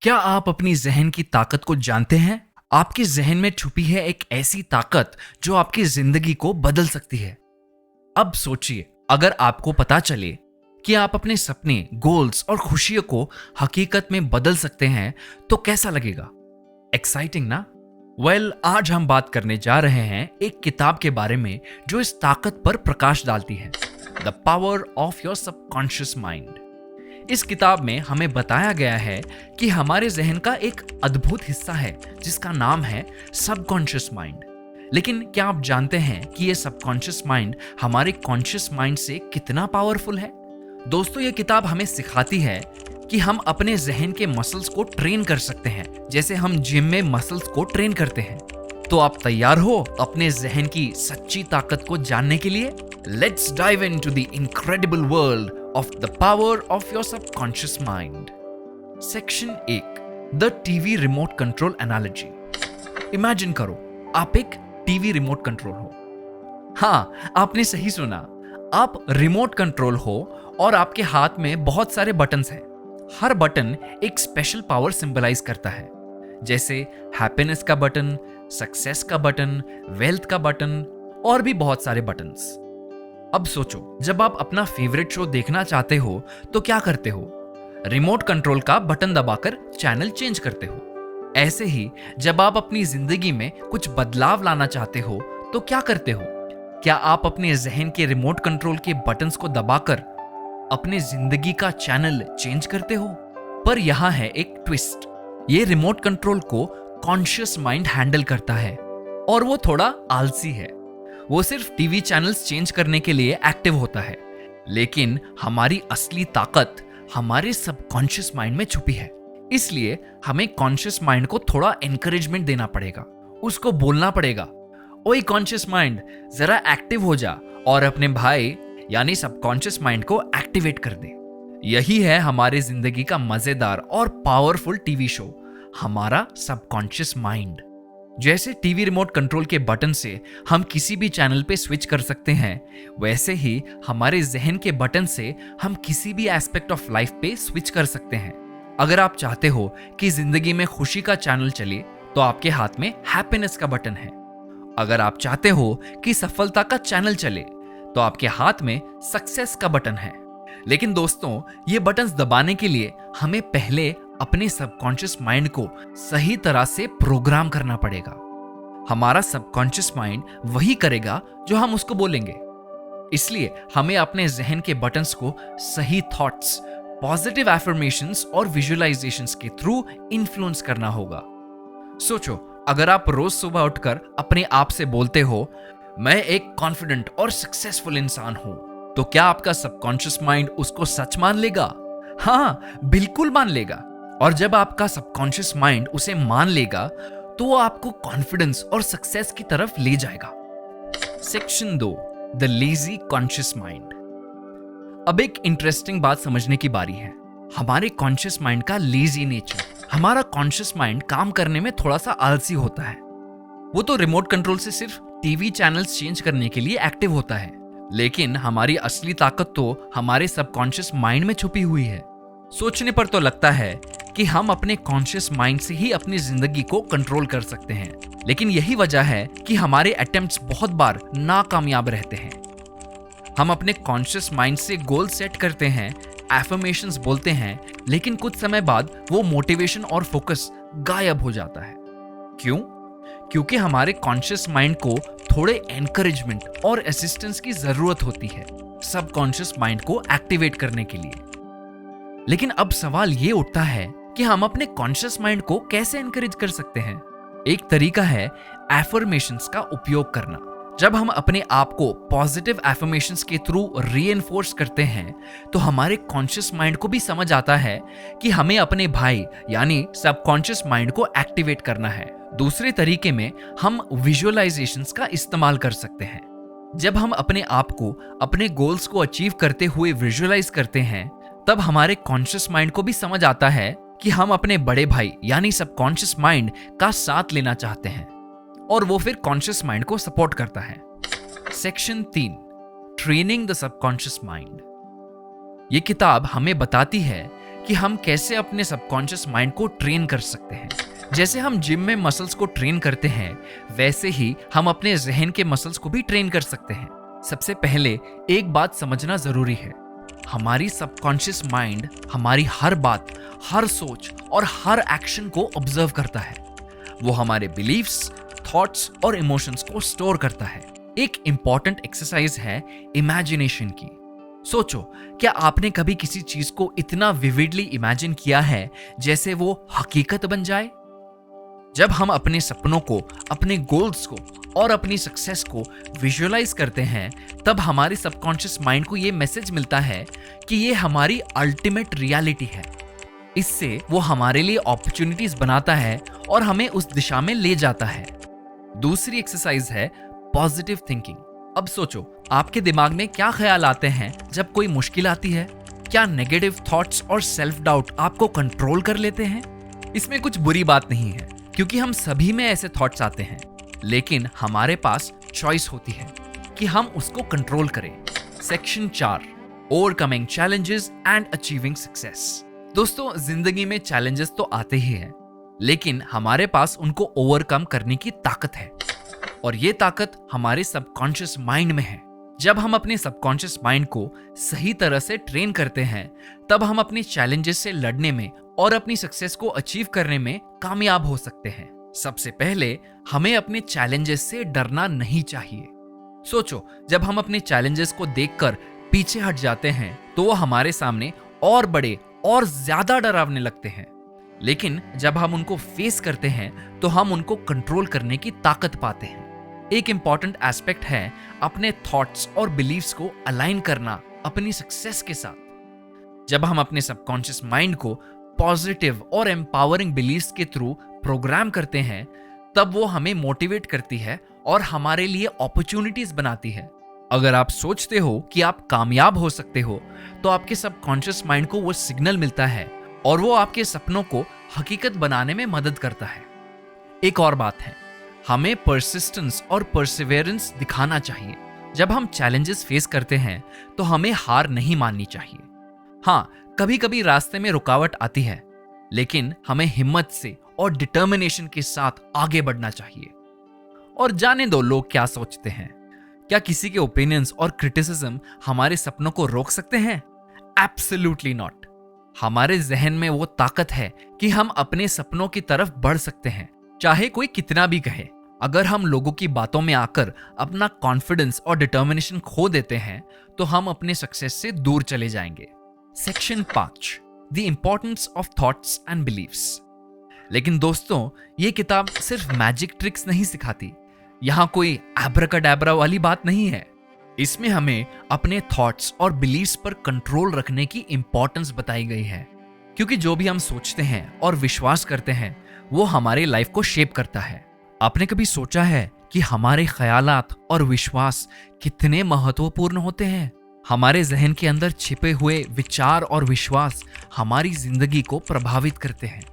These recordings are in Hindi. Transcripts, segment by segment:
क्या आप अपनी जहन की ताकत को जानते हैं? आपके जहन में छुपी है एक ऐसी ताकत जो आपकी जिंदगी को बदल सकती है। अब सोचिए, अगर आपको पता चले कि आप अपने सपने, गोल्स और खुशियों को हकीकत में बदल सकते हैं, तो कैसा लगेगा? एक्साइटिंग ना? आज हम बात करने जा रहे हैं एक किताब के बारे में जो इस ताकत पर प्रकाश डालती है, the power of your subconscious mind. इस किताब में हमें बताया गया है कि हमारे जहन का एक अद्भुत हिस्सा है जिसका नाम है सबकॉन्शियस माइंड। लेकिन क्या आप जानते हैं कि यह सबकॉन्शियस माइंड हमारे कॉन्शियस माइंड से कितना पावरफुल है? दोस्तों, यह किताब हमें सिखाती है कि हम अपने जहन के मसल्स को ट्रेन कर सकते हैं, जैसे हम जिम में मसल्स को ट्रेन करते हैं। तो आप तैयार हो अपने जहन की सच्ची ताकत को जानने के लिए? Let's dive into the incredible world of the power of your subconscious mind. Section 1. The TV remote control analogy. Imagine करो, आप एक टीवी रिमोट कंट्रोल हो। हाँ, आपने सही सुना। आप रिमोट कंट्रोल हो और आपके हाथ में बहुत सारे बटन्स हैं। हर बटन एक स्पेशल पावर सिंबलाइज करता है, जैसे हैप्पीनेस का बटन, सक्सेस का बटन, वेल्थ का बटन और भी बहुत सारे बटन्स। अब सोचो, जब आप अपना फेवरेट शो देखना चाहते हो तो क्या करते हो? रिमोट कंट्रोल का बटन दबाकर चैनल चेंज करते हो। ऐसे ही जब आप अपनी जिंदगी में कुछ बदलाव लाना चाहते हो तो क्या करते हो? क्या आप अपने जहन के रिमोट कंट्रोल के बटन्स को दबाकर अपने जिंदगी का चैनल चेंज करते हो? पर यहां है एक ट्विस्ट। ये रिमोट कंट्रोल को कॉन्शियस माइंड हैंडल करता है और वो थोड़ा आलसी है। वो सिर्फ टीवी चैनल्स चेंज करने के लिए एक्टिव होता है, लेकिन हमारी असली ताकत हमारे सबकॉन्शियस माइंड में छुपी है। इसलिए हमें कॉन्शियस माइंड को थोड़ा एनकरेजमेंट देना पड़ेगा। उसको बोलना पड़ेगा, ओए कॉन्शियस माइंड, जरा एक्टिव हो जा और अपने भाई यानी सबकॉन्शियस माइंड को एक्टिवेट कर दे। यही है हमारी जिंदगी का मजेदार और पावरफुल टीवी शो, हमारा सबकॉन्शियस माइंड। जैसे टीवी रिमोट कंट्रोल के बटन से हम किसी भी चैनल पे स्विच कर सकते हैं, वैसे ही हमारे जहन के बटन से हम किसी भी एस्पेक्ट ऑफ लाइफ पे स्विच कर सकते हैं। अगर आप चाहते हो कि जिंदगी में खुशी का चैनल चले, तो आपके हाथ में हैप्पीनेस का बटन है। अगर आप चाहते हो कि सफलता का चैनल चले, तो आपके हाथ में सक्सेस का बटन है। लेकिन दोस्तों, ये बटन्स दबाने के लिए हमें पहले अपने सबकॉन्शियस माइंड को सही तरह से प्रोग्राम करना पड़ेगा। हमारा सबकॉन्शियस माइंड वही करेगा जो हम उसको बोलेंगे। इसलिए हमें अपने जहन के बटन्स को सही थॉट्स, पॉजिटिव एफर्मेशंस और विजुअलाइजेशंस के थ्रू इन्फ्लुएंस करना होगा। सोचो, अगर आप रोज सुबह उठकर अपने आप से बोलते हो, मैं एक कॉन्फिडेंट और सक्सेसफुल इंसान हूं, तो क्या आपका सबकॉन्शियस माइंड उसको सच मान लेगा? हाँ, बिल्कुल मान लेगा। और जब आपका सबकॉन्शियस माइंड उसे मान लेगा, तो वो आपको कॉन्फिडेंस और सक्सेस की तरफ ले जाएगा। Section 2, the lazy conscious mind. अब एक इंटरेस्टिंग बात समझने की बारी है, हमारे कॉन्शियस माइंड का लेजी नेचर। हमारा कॉन्शियस माइंड काम करने में थोड़ा सा आलसी होता है। वो तो रिमोट कंट्रोल से सिर्फ टीवी चैनल्स चेंज करने के लिए एक्टिव होता है, लेकिन हमारी असली ताकत तो हमारे सबकॉन्शियस माइंड में छुपी हुई है। सोचने पर तो लगता है कि हम अपने कॉन्शियस माइंड से ही अपनी जिंदगी को कंट्रोल कर सकते हैं, लेकिन यही वजह है कि हमारे अटेम्प्ट्स बहुत बार नाकामयाब रहते हैं। हम अपने कॉन्शियस माइंड से गोल सेट करते हैं, एफर्मेशंस बोलते हैं, लेकिन कुछ समय बाद वो मोटिवेशन और फोकस गायब हो जाता है। क्यों? क्योंकि हमारे कॉन्शियस माइंड को थोड़े एनकरेजमेंट और असिस्टेंस की जरूरत होती है सबकॉन्शियस माइंड को एक्टिवेट करने के लिए। लेकिन अब सवाल ये उठता है कि हम अपने कॉन्शियस माइंड को कैसे एनकरेज कर सकते हैं? एक तरीका है एफर्मेशंस का उपयोग करना। जब हम अपने आप को पॉजिटिव एफर्मेशंस के थ्रू रीइंफोर्स करते हैं, तो हमारे कॉन्शियस माइंड को भी समझ आता है कि हमें अपने भाई यानी सबकॉन्शियस माइंड को एक्टिवेट करना है। दूसरे तरीके में हम विजुअलाइजेशंस का इस्तेमाल कर सकते हैं। जब हम अपने आप को अपने गोल्स को अचीव करते हुए विजुअलाइज करते हैं, तब हमारे कॉन्शियस माइंड को भी समझ आता है कि हम अपने बड़े भाई यानी सबकॉन्शियस माइंड का साथ लेना चाहते हैं, और वो फिर कॉन्शियस माइंड को सपोर्ट करता है। Section 3, training the subconscious mind. ये किताब हमें बताती है कि हम कैसे अपने सबकॉन्शियस माइंड को ट्रेन कर सकते हैं। जैसे हम जिम में मसल्स को ट्रेन करते हैं, वैसे ही हम अपने जहन के मसल्स को भी ट्रेन कर सकते हैं। सबसे पहले एक बात समझना जरूरी है, हमारी सबकॉन्शियस माइंड हमारी हर बात, हर सोच और हर एक्शन को ऑब्जर्व करता है। वो हमारे बिलीफ्स, थॉट्स और इमोशंस को स्टोर करता है। एक इंपॉर्टेंट एक्सरसाइज है इमेजिनेशन की। सोचो, क्या आपने कभी किसी चीज को इतना विविडली इमेजिन किया है जैसे वो हकीकत बन जाए? जब हम अपने सपनों को, अपने गोल्स को और अपनी सक्सेस को विजुअलाइज करते हैं, तब हमारे सबकॉन्शियस माइंड को ये मैसेज मिलता है कि ये हमारी अल्टीमेट रियलिटी है। इससे वो हमारे लिए अपॉर्चुनिटीज बनाता है और हमें उस दिशा में ले जाता है। दूसरी एक्सरसाइज है पॉजिटिव थिंकिंग। अब सोचो, आपके दिमाग में क्या ख्याल आते हैं जब कोई मुश्किल आती है? क्या नेगेटिव थॉट्स और सेल्फ डाउट आपको कंट्रोल कर लेते हैं? इसमें कुछ बुरी बात नहीं है, क्योंकि हम सभी में ऐसे थॉट्स आते हैं, लेकिन हमारे पास चॉइस होती है कि हम उसको कंट्रोल करें। Section 4, overcoming challenges and achieving success. दोस्तों, जिंदगी में चैलेंजेस तो आते ही हैं, लेकिन हमारे पास उनको ओवरकम करने की ताकत है, और ये ताकत हमारे सबकॉन्शियस माइंड में है। जब हम अपने सबकॉन्शियस माइंड को सही तरह से ट्रेन करते हैं, तब हम अपने चैलेंजेस से लड़ने में और अपनी सक्सेस को अचीव करने में कामयाब हो सकते हैं। सबसे पहले हमें अपने चैलेंजेस से डरना नहीं चाहिए। सोचो, जब हम अपने चैलेंजेस को देखकर पीछे हट जाते हैं, तो वो हमारे सामने और बड़े और ज्यादा डरावने लगते हैं। लेकिन जब हम उनको फेस करते हैं, तो हम उनको कंट्रोल करने की ताकत पाते हैं। एक इंपॉर्टेंट एस्पेक्ट है अपने थॉट्स और बिलीव्स को अलाइन करना अपनी सक्सेस के साथ। जब हम अपने सबकॉन्शियस माइंड को पॉजिटिव और एम्पावरिंग बिलीव्स के थ्रू प्रोग्राम करते हैं, तब वो हमें मोटिवेट करती है और हमारे लिए अपॉर्चुनिटीज बनाती है। अगर आप सोचते हो कि आप कामयाब हो सकते हो, तो आपके सबकॉन्शियस माइंड को वो सिग्नल मिलता है और वो आपके सपनों को हकीकत बनाने में मदद करता है। एक और बात है, हमें परसिस्टेंस और परसिवेरेंस दिखाना चाहिए। जब हम चैलेंजेस फेस करते हैं, तो हमें हार नहीं माननी चाहिए। हाँ, कभी कभी रास्ते में रुकावट आती है, लेकिन हमें हिम्मत से और डिटर्मिनेशन के साथ आगे बढ़ना चाहिए। और जाने दो लोग क्या सोचते हैं। क्या किसी के ओपिनियंस और क्रिटिसिज्म हमारे सपनों को रोक सकते हैं? Absolutely not. हमारे जहन में वो ताकत है कि हम अपने सपनों की तरफ बढ़ सकते हैं, चाहे कोई कितना भी कहे। अगर हम लोगों की बातों में आकर अपना कॉन्फिडेंस और डिटर्मिनेशन खो देते हैं, तो हम अपने सक्सेस से दूर चले जाएंगे। Section 5, the importance of thoughts and beliefs. लेकिन दोस्तों, ये किताब सिर्फ मैजिक ट्रिक्स नहीं सिखाती। यहाँ कोई एब्राकाडाब्रा वाली बात नहीं है। इसमें हमें अपने थॉट्स और बिलीव्स पर कंट्रोल रखने की इंपॉर्टेंस बताई गई है, क्योंकि जो भी हम सोचते हैं और विश्वास करते हैं, वो हमारे लाइफ को शेप करता है। आपने कभी सोचा है कि हमारे ख्यालात और विश्वास कितने महत्वपूर्ण होते हैं? हमारे जहन के अंदर छिपे हुए विचार और विश्वास हमारी जिंदगी को प्रभावित करते हैं।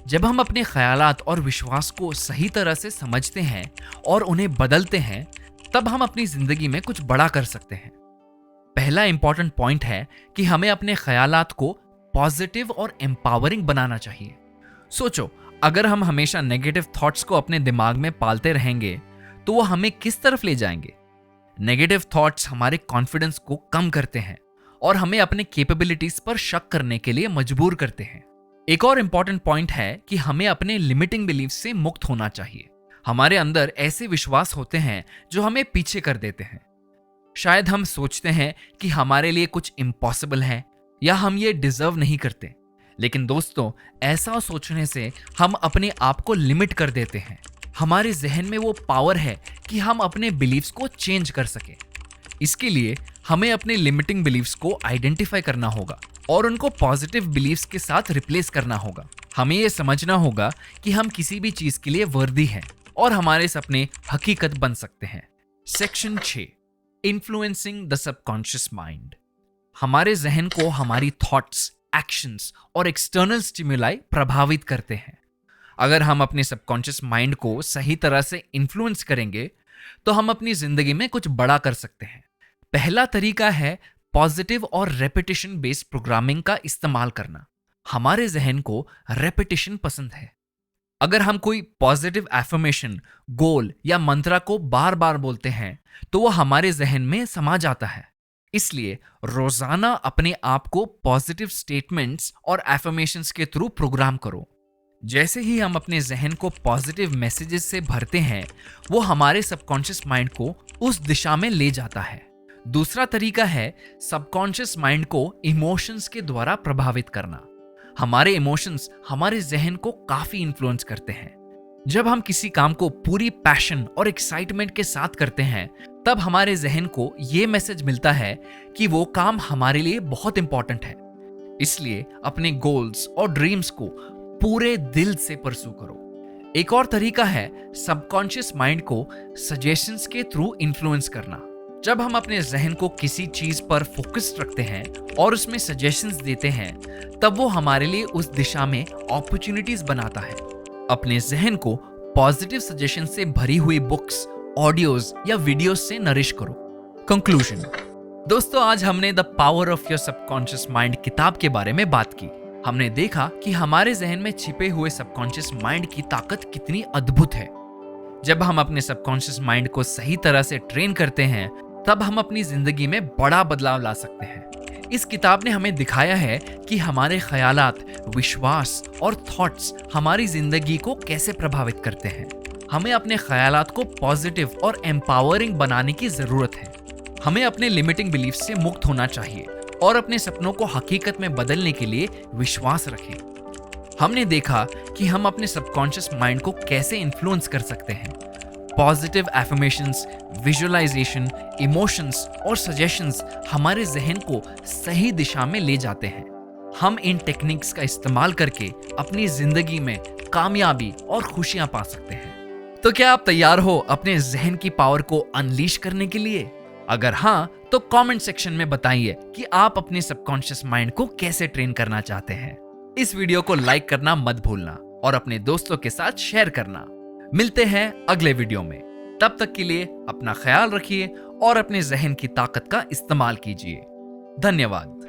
जब हम अपने ख्यालात और विश्वास को सही तरह से समझते हैं और उन्हें बदलते हैं, तब हम अपनी जिंदगी में कुछ बड़ा कर सकते हैं। पहला इंपॉर्टेंट पॉइंट है कि हमें अपने ख्यालात को पॉजिटिव और एम्पावरिंग बनाना चाहिए। सोचो, अगर हम हमेशा नेगेटिव थॉट्स को अपने दिमाग में पालते रहेंगे, तो वो हमें किस तरफ ले जाएंगे? नेगेटिव थॉट्स हमारे कॉन्फिडेंस को कम करते हैं और हमें अपने कैपेबिलिटीज पर शक करने के लिए मजबूर करते हैं। एक और इंपॉर्टेंट पॉइंट है कि हमें अपने लिमिटिंग बिलीफ से मुक्त होना चाहिए। हमारे अंदर ऐसे विश्वास होते हैं जो हमें पीछे कर देते हैं। शायद हम सोचते हैं कि हमारे लिए कुछ इम्पॉसिबल है या हम ये डिजर्व नहीं करते। लेकिन दोस्तों, ऐसा सोचने से हम अपने आप को लिमिट कर देते हैं। हमारे जहन में वो पावर है कि हम अपने बिलीव्स को चेंज कर सके। इसके लिए हमें अपने लिमिटिंग बिलीव्स को आइडेंटिफाई करना होगा और उनको पॉजिटिव बिलीव्स के साथ रिप्लेस करना होगा। हमें ये समझना होगा कि हम किसी भी चीज के लिए वर्दी हैं और हमारे सपने हकीकत बन सकते हैं। Section 6, influencing the subconscious mind. हमारे जहन को हमारी थॉट्स, एक्शंस और एक्सटर्नल स्टिमुलाई प्रभावित करते हैं। अगर हम अपने सबकॉन्शियस माइंड को सही तरह से इन्फ्लुएंस करेंगे, तो हम अपनी जिंदगी में कुछ बड़ा कर सकते हैं। पहला तरीका है पॉजिटिव और रेपिटेशन बेस्ड प्रोग्रामिंग का इस्तेमाल करना। हमारे जहन को रेपिटेशन पसंद है। अगर हम कोई पॉजिटिव एफर्मेशन, गोल या मंत्रा को बार बार बोलते हैं तो वो हमारे जहन में समा जाता है। इसलिए रोजाना अपने आप को पॉजिटिव स्टेटमेंट्स और एफर्मेशंस के थ्रू प्रोग्राम करो। जैसे ही हम अपने जहन को पॉजिटिव मैसेजेस से भरते हैं, वो हमारे सबकॉन्शियस माइंड को उस दिशा में ले जाता है। दूसरा तरीका है सबकॉन्शियस माइंड को इमोशंस के द्वारा प्रभावित करना। हमारे इमोशंस हमारे जहन को काफी इन्फ्लुएंस करते हैं। जब हम किसी काम को पूरी पैशन और एक्साइटमेंट के साथ करते हैं, तब हमारे जहन को यह मैसेज मिलता है कि वो काम हमारे लिए बहुत इंपॉर्टेंट है। इसलिए अपने गोल्स और ड्रीम्स को पूरे दिल से परसू करो। एक और तरीका है सबकॉन्शियस माइंड को सजेशंस के थ्रू इन्फ्लुएंस करना। जब हम अपने जहन को किसी चीज पर फोकस रखते हैं और उसमें सजेशंस देते हैं, तब वो हमारे लिए उस दिशा में अपॉर्चुनिटीज बनाता है। अपने जहन को पॉजिटिव सजेशन से भरी हुई बुक्स, ऑडियोज या वीडियोस से नरिश करो। कंक्लूजन। दोस्तों, आज हमने the power of your subconscious mind किताब के बारे में बात की। हमने देखा कि हमारे जहन में छिपे हुए सबकॉन्शियस माइंड की ताकत कितनी अद्भुत है। जब हम अपने सबकॉन्शियस माइंड को सही तरह से ट्रेन करते हैं, तब हम अपनी जिंदगी में बड़ा बदलाव ला सकते हैं। इस किताब ने हमें दिखाया है कि हमारे ख्यालात, विश्वास और थॉट्स हमारी जिंदगी को कैसे प्रभावित करते हैं। हमें अपने ख्यालात को पॉजिटिव और एम्पावरिंग बनाने की जरूरत है। हमें अपने लिमिटिंग बिलीफ से मुक्त होना चाहिए और अपने सपनों को हकीकत में बदलने के लिए विश्वास रखें। हमने देखा कि हम अपने सबकॉन्शियस माइंड को कैसे इन्फ्लुएंस कर सकते हैं। पॉजिटिव एफर्मेशंस, विजुअलाइजेशन, इमोशंस और सजेशंस हमारे जहन को सही दिशा में ले जाते हैं। हम इन टेक्निक्स का इस्तेमाल करके अपनी जिंदगी में कामयाबी और खुशियां पा सकते हैं। तो क्या आप तैयार हो अपने जहन की पावर को अनलीश करने के लिए? अगर हाँ, तो कमेंट सेक्शन में बताइए कि आप अपने सबकॉन्शियस माइंड को कैसे ट्रेन करना चाहते हैं। इस वीडियो को लाइक करना मत भूलना और अपने दोस्तों के साथ शेयर करना। मिलते हैं अगले वीडियो में। तब तक के लिए अपना ख्याल रखिए और अपने जहन की ताकत का इस्तेमाल कीजिए। धन्यवाद।